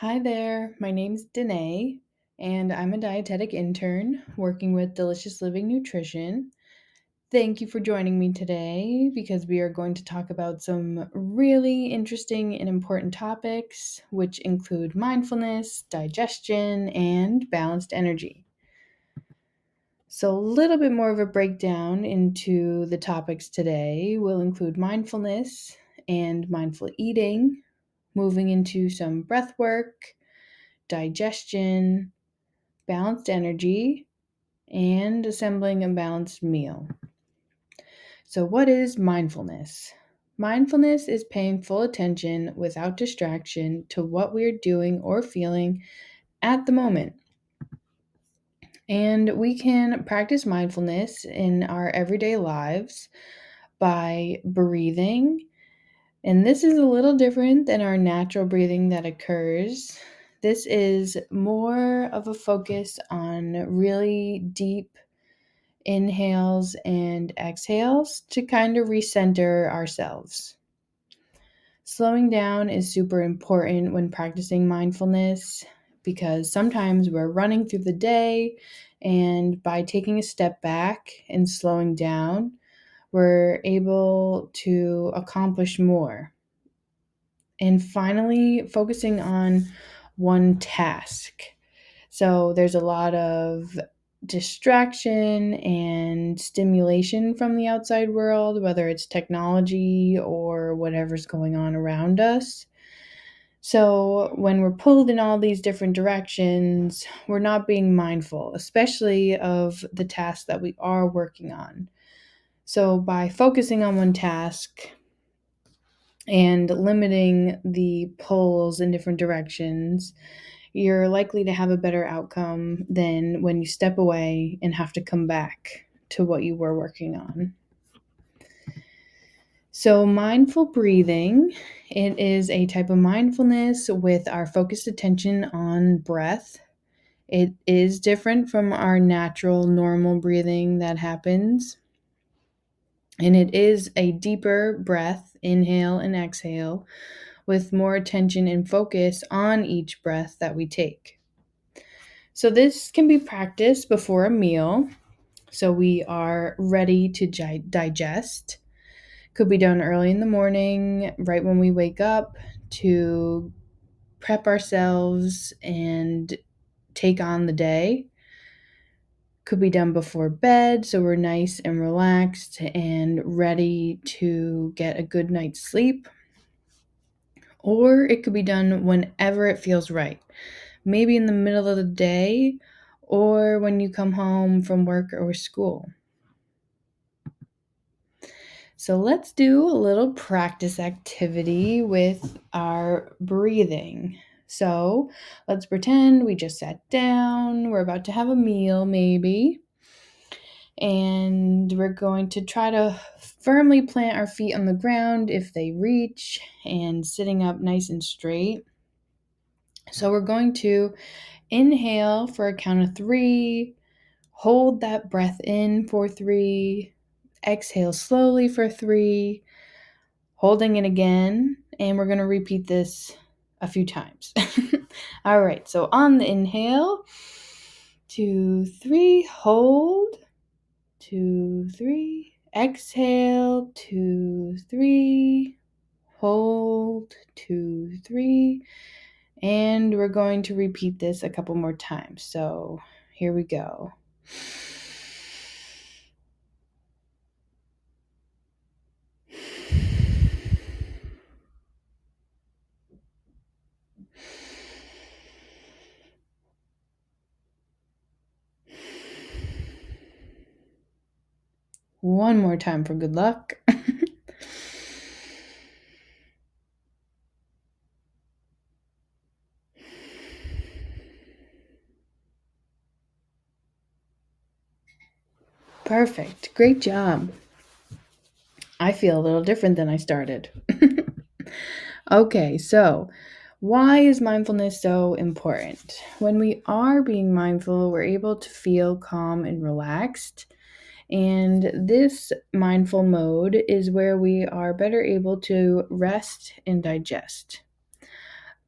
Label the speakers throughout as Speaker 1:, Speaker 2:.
Speaker 1: Hi there, my name's Danae, and I'm a dietetic intern working with Delicious Living Nutrition. Thank you for joining me today because we are going to talk about some really interesting and important topics, which include mindfulness, digestion, and balanced energy. So, a little bit more of a breakdown into the topics today will include mindfulness and mindful eating, moving into some breath work, digestion, balanced energy, and assembling a balanced meal. So, what is mindfulness? Mindfulness is paying full attention without distraction to what we're doing or feeling at the moment. And we can practice mindfulness in our everyday lives by breathing. And this is a little different than our natural breathing that occurs. This is more of a focus on really deep inhales and exhales to kind of recenter ourselves. Slowing down is super important when practicing mindfulness because sometimes we're running through the day, and by taking a step back and slowing down, we're able to accomplish more. And finally, focusing on one task. So there's a lot of distraction and stimulation from the outside world, whether it's technology or whatever's going on around us. So when we're pulled in all these different directions, we're not being mindful, especially of the task that we are working on. So by focusing on one task and limiting the pulls in different directions, you're likely to have a better outcome than when you step away and have to come back to what you were working on. So, mindful breathing, it is a type of mindfulness with our focused attention on breath. It is different from our natural, normal breathing that happens. And it is a deeper breath, inhale and exhale, with more attention and focus on each breath that we take. So, this can be practiced before a meal so we are ready to digest. Could be done early in the morning, right when we wake up, to prep ourselves and take on the day. Could be done before bed so we're nice and relaxed and ready to get a good night's sleep. Or it could be done whenever it feels right, maybe in the middle of the day or when you come home from work or school. So let's do a little practice activity with our breathing. So let's pretend we just sat down, we're about to have a meal maybe, and we're going to try to firmly plant our feet on the ground if they reach, and sitting up nice and straight. So we're going to inhale for a count of 3, hold that breath in for 3, exhale slowly for 3, holding it again, and we're going to repeat this a few times. All right, so on the inhale, 2, 3, hold, 2, 3, exhale, 2, 3, hold, 2, 3, and we're going to repeat this a couple more times. So here we go. One more time for good luck. Perfect. Great job. I feel a little different than I started. Okay, so why is mindfulness so important? When we are being mindful, we're able to feel calm and relaxed. And this mindful mode is where we are better able to rest and digest.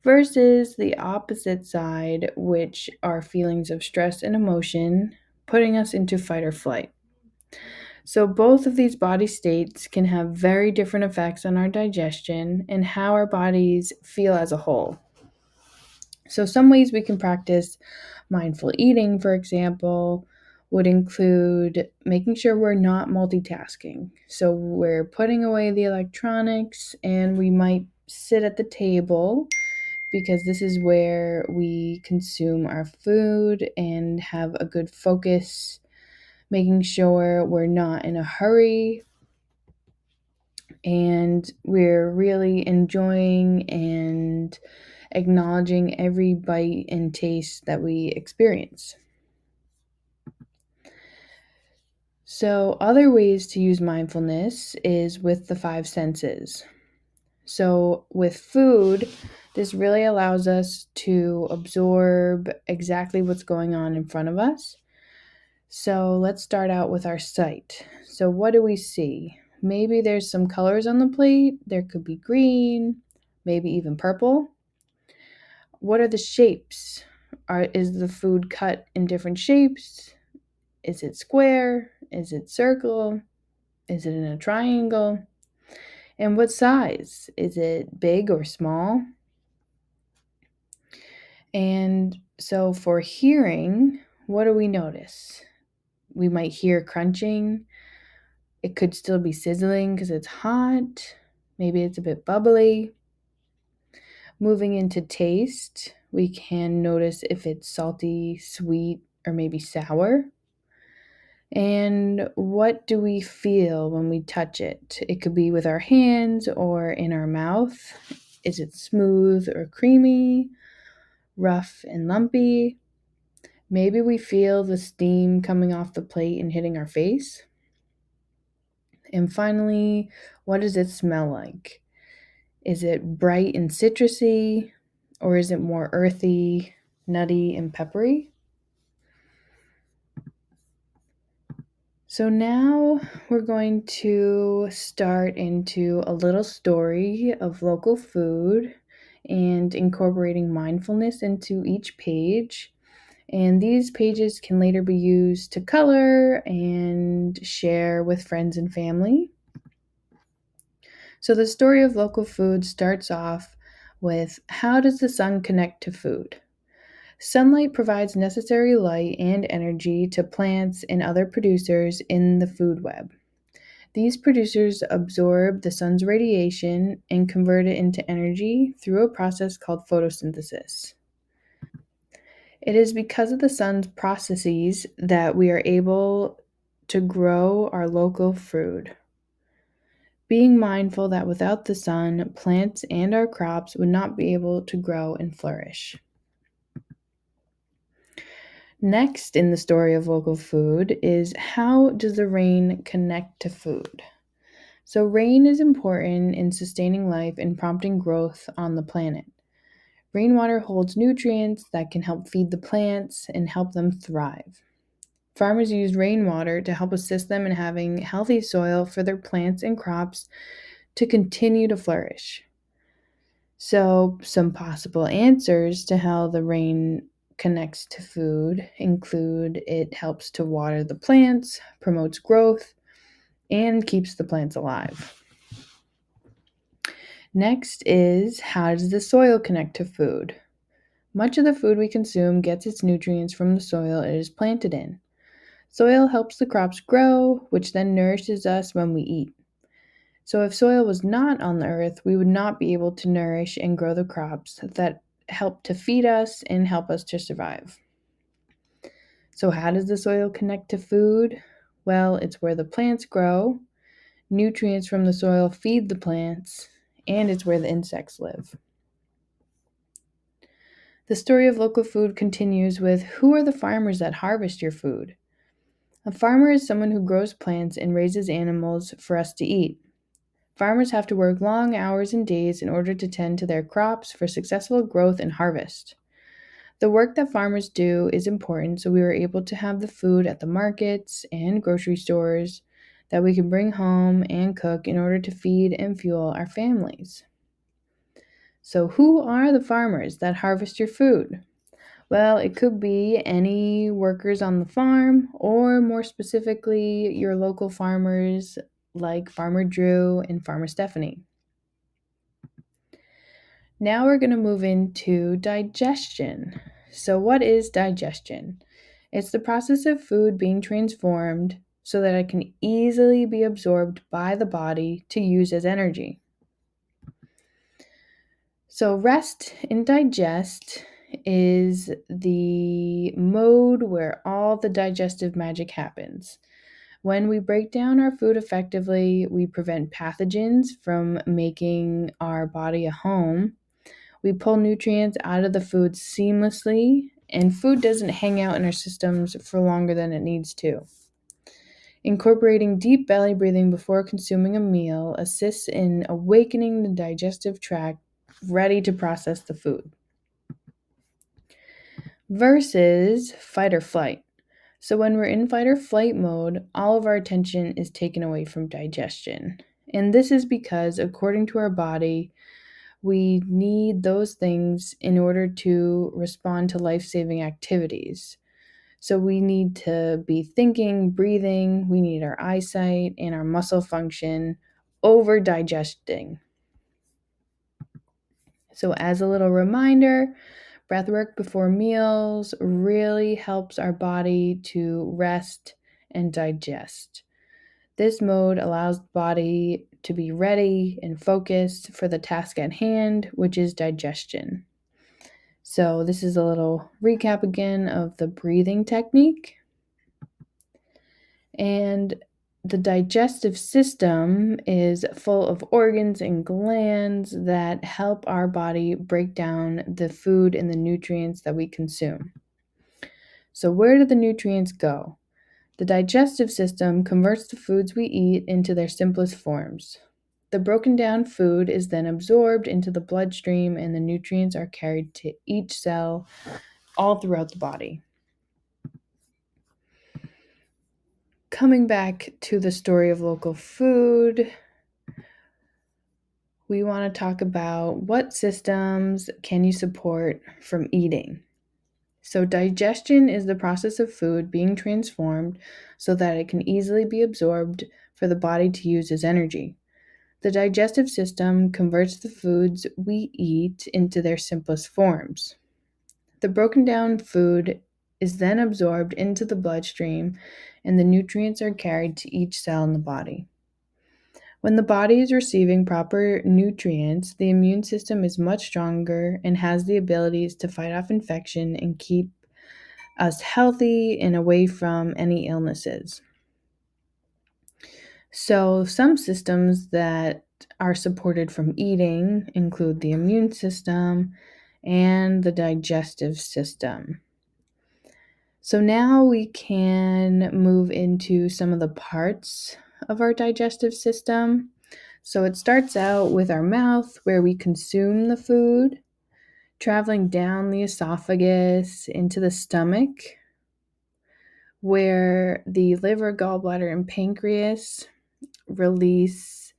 Speaker 1: versus the opposite side, which are feelings of stress and emotion, putting us into fight or flight. So, both of these body states can have very different effects on our digestion and how our bodies feel as a whole. So, some ways we can practice mindful eating, for example, would include making sure we're not multitasking. So, we're putting away the electronics and we might sit at the table because this is where we consume our food and have a good focus, making sure we're not in a hurry and we're really enjoying and acknowledging every bite and taste that we experience. So, other ways to use mindfulness is with the five senses. So, with food, this really allows us to absorb exactly what's going on in front of us. So, let's start out with our sight. So, what do we see? Maybe there's some colors on the plate. There could be green, maybe even purple. What are the shapes? Is the food cut in different shapes? Is it square? Is it circle? Is it in a triangle? And what size? Is it big or small? And so for hearing, what do we notice? We might hear crunching. It could still be sizzling because it's hot. Maybe it's a bit bubbly. Moving into taste, we can notice if it's salty, sweet, or maybe sour. And what do we feel when we touch it? It could be with our hands or in our mouth. Is it smooth or creamy, rough and lumpy? Maybe we feel the steam coming off the plate and hitting our face. And finally, what does it smell like? Is it bright and citrusy, or is it more earthy, nutty, and peppery? So now we're going to start into a little story of local food and incorporating mindfulness into each page. And these pages can later be used to color and share with friends and family. So the story of local food starts off with, how does the sun connect to food? Sunlight provides necessary light and energy to plants and other producers in the food web. These producers absorb the sun's radiation and convert it into energy through a process called photosynthesis. It is because of the sun's processes that we are able to grow our local food. Being mindful that without the sun, plants and our crops would not be able to grow and flourish. Next in the story of local food is, how does the rain connect to food? So, rain is important in sustaining life and prompting growth on the planet. Rainwater holds nutrients that can help feed the plants and help them thrive. Farmers use rainwater to help assist them in having healthy soil for their plants and crops to continue to flourish. So, some possible answers to how the rain connects to food include, it helps to water the plants, promotes growth, and keeps the plants alive. Next is, how does the soil connect to food? Much of the food we consume gets its nutrients from the soil it is planted in. Soil helps the crops grow, which then nourishes us when we eat. So if soil was not on the earth, we would not be able to nourish and grow the crops that help to feed us and help us to survive. So how does the soil connect to food? Well, it's where the plants grow, nutrients from the soil feed the plants, and it's where the insects live. The story of local food continues with, who are the farmers that harvest your food? A farmer is someone who grows plants and raises animals for us to eat. Farmers have to work long hours and days in order to tend to their crops for successful growth and harvest. The work that farmers do is important, so we are able to have the food at the markets and grocery stores that we can bring home and cook in order to feed and fuel our families. So, who are the farmers that harvest your food? Well, it could be any workers on the farm, or more specifically, your local farmers like Farmer Drew and Farmer Stephanie. Now we're going to move into digestion. So, what is digestion? It's the process of food being transformed so that it can easily be absorbed by the body to use as energy. So, rest and digest is the mode where all the digestive magic happens. When we break down our food effectively, we prevent pathogens from making our body a home. We pull nutrients out of the food seamlessly, and food doesn't hang out in our systems for longer than it needs to. Incorporating deep belly breathing before consuming a meal assists in awakening the digestive tract ready to process the food. Versus fight or flight. So, when we're in fight or flight mode, all of our attention is taken away from digestion. And this is because, according to our body, we need those things in order to respond to life saving activities. So, we need to be thinking, breathing, we need our eyesight and our muscle function over digesting. So, as a little reminder, breathwork before meals really helps our body to rest and digest. This mode allows the body to be ready and focused for the task at hand, which is digestion. So, this is a little recap again of the breathing technique. And the digestive system is full of organs and glands that help our body break down the food and the nutrients that we consume. So, where do the nutrients go? The digestive system converts the foods we eat into their simplest forms. The broken down food is then absorbed into the bloodstream, and the nutrients are carried to each cell all throughout the body. Coming back to the story of local food, we want to talk about what systems can you support from eating. So, digestion is the process of food being transformed so that it can easily be absorbed for the body to use as energy. The digestive system converts the foods we eat into their simplest forms. The broken down food is then absorbed into the bloodstream, and the nutrients are carried to each cell in the body. When the body is receiving proper nutrients, the immune system is much stronger and has the abilities to fight off infection and keep us healthy and away from any illnesses. So, some systems that are supported from eating include the immune system and the digestive system. So, now we can move into some of the parts of our digestive system. So, it starts out with our mouth, where we consume the food, traveling down the esophagus into the stomach, where the liver, gallbladder, and pancreas release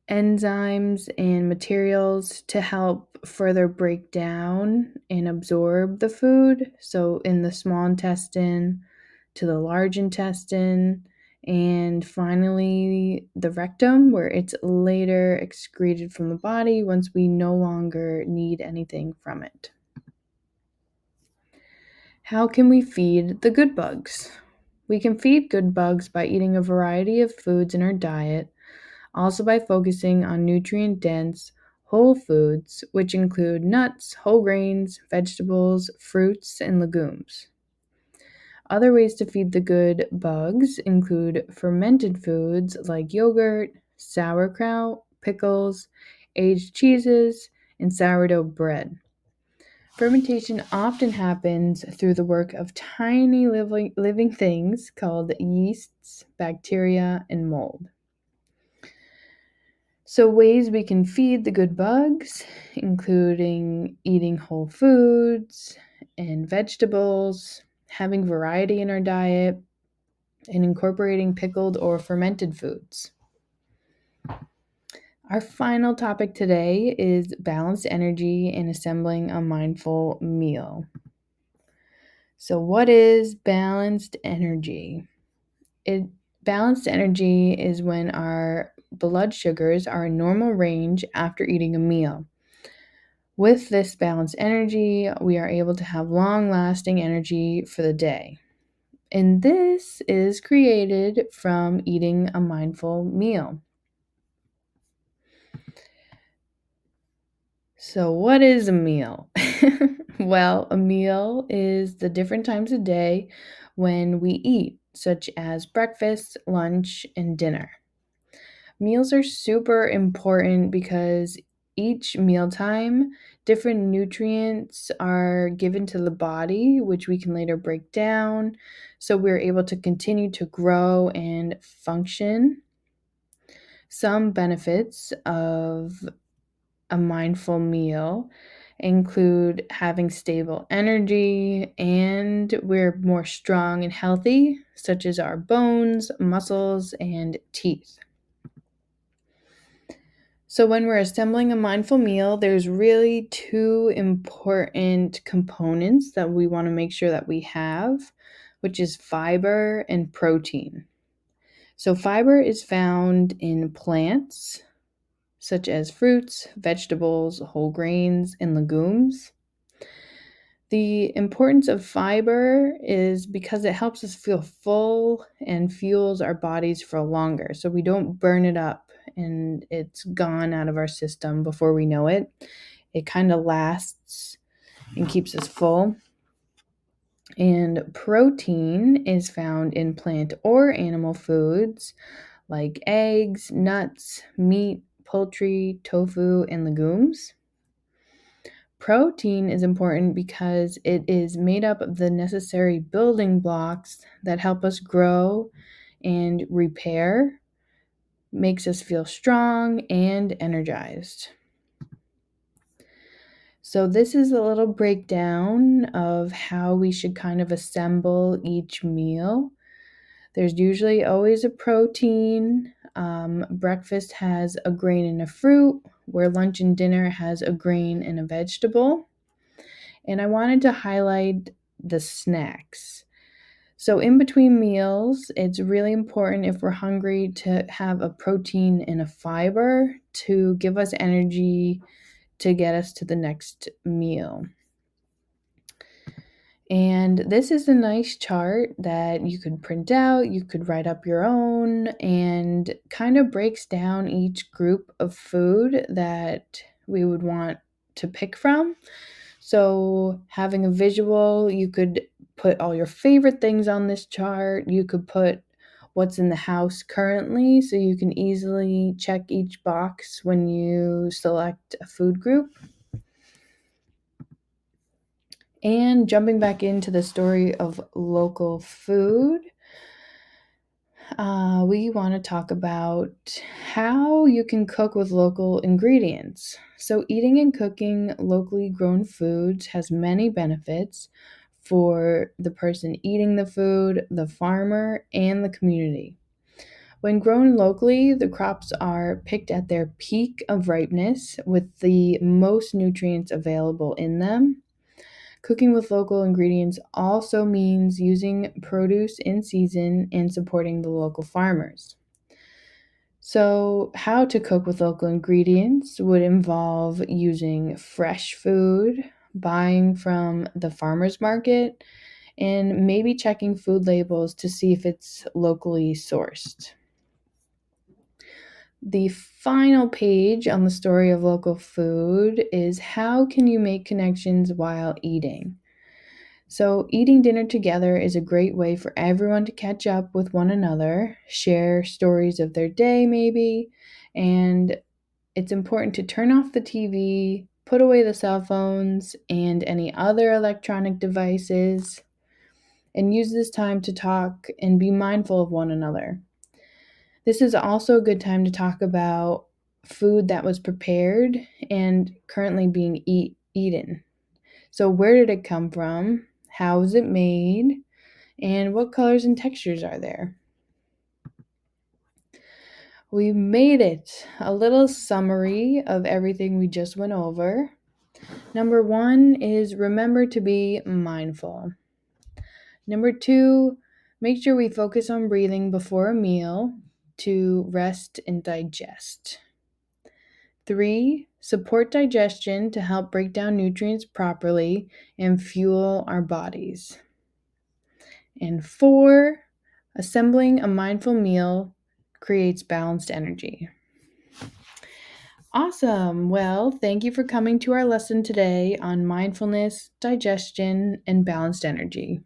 Speaker 1: enzymes and materials to help further break down and absorb the food. So, in the small intestine to the large intestine, and finally the rectum, where it's later excreted from the body once we no longer need anything from it. How can we feed the good bugs? We can feed good bugs by eating a variety of foods in our diet, also by focusing on nutrient-dense whole foods, which include nuts, whole grains, vegetables, fruits, and legumes. Other ways to feed the good bugs include fermented foods like yogurt, sauerkraut, pickles, aged cheeses, and sourdough bread. Fermentation often happens through the work of tiny living things called yeasts, bacteria, and mold. So, ways we can feed the good bugs, including eating whole foods and vegetables, having variety in our diet, and incorporating pickled or fermented foods. Our final topic today is balanced energy in assembling a mindful meal. So, what is balanced energy? Balanced energy is when our blood sugars are in normal range after eating a meal. With this balanced energy, we are able to have long lasting energy for the day. And this is created from eating a mindful meal. So, what is a meal? Well, a meal is the different times of day when we eat, such as breakfast, lunch, and dinner. Meals are super important because each mealtime, different nutrients are given to the body, which we can later break down. So we're able to continue to grow and function. Some benefits of a mindful meal include having stable energy and we're more strong and healthy, such as our bones, muscles, and teeth. So, when we're assembling a mindful meal, there's really two important components that we want to make sure that we have, which is fiber and protein. So, fiber is found in plants, such as fruits, vegetables, whole grains, and legumes. The importance of fiber is because it helps us feel full and fuels our bodies for longer. So we don't burn it up and it's gone out of our system before we know it. It kind of lasts and keeps us full. And protein is found in plant or animal foods like eggs, nuts, meat, poultry, tofu, and legumes. Protein is important because it is made up of the necessary building blocks that help us grow and repair, makes us feel strong and energized. So, this is a little breakdown of how we should kind of assemble each meal. There's usually always a protein. Breakfast has a grain and a fruit, where lunch and dinner has a grain and a vegetable. And I wanted to highlight the snacks. So, in between meals, it's really important if we're hungry to have a protein and a fiber to give us energy to get us to the next meal. And this is a nice chart that you could print out, you could write up your own, and kind of breaks down each group of food that we would want to pick from. So, having a visual, you could put all your favorite things on this chart. You could put what's in the house currently, so you can easily check each box when you select a food group. And jumping back into the story of local food, we want to talk about how you can cook with local ingredients. So, eating and cooking locally grown foods has many benefits for the person eating the food, the farmer, and the community. When grown locally, the crops are picked at their peak of ripeness with the most nutrients available in them. Cooking with local ingredients also means using produce in season and supporting the local farmers. So, how to cook with local ingredients would involve using fresh food, buying from the farmer's market, and maybe checking food labels to see if it's locally sourced. The final page on the story of local food is how can you make connections while eating? So, eating dinner together is a great way for everyone to catch up with one another, share stories of their day, maybe, and it's important to turn off the TV, put away the cell phones and any other electronic devices, and use this time to talk and be mindful of one another. This is also a good time to talk about food that was prepared and currently being eaten. So, where did it come from? How was it made? And what colors and textures are there? We made it. A little summary of everything we just went over. Number 1 is remember to be mindful. Number 2, make sure we focus on breathing before a meal to rest and digest. 3, support digestion to help break down nutrients properly and fuel our bodies. And 4, assembling a mindful meal creates balanced energy. Awesome. Well, thank you for coming to our lesson today on mindfulness, digestion, and balanced energy.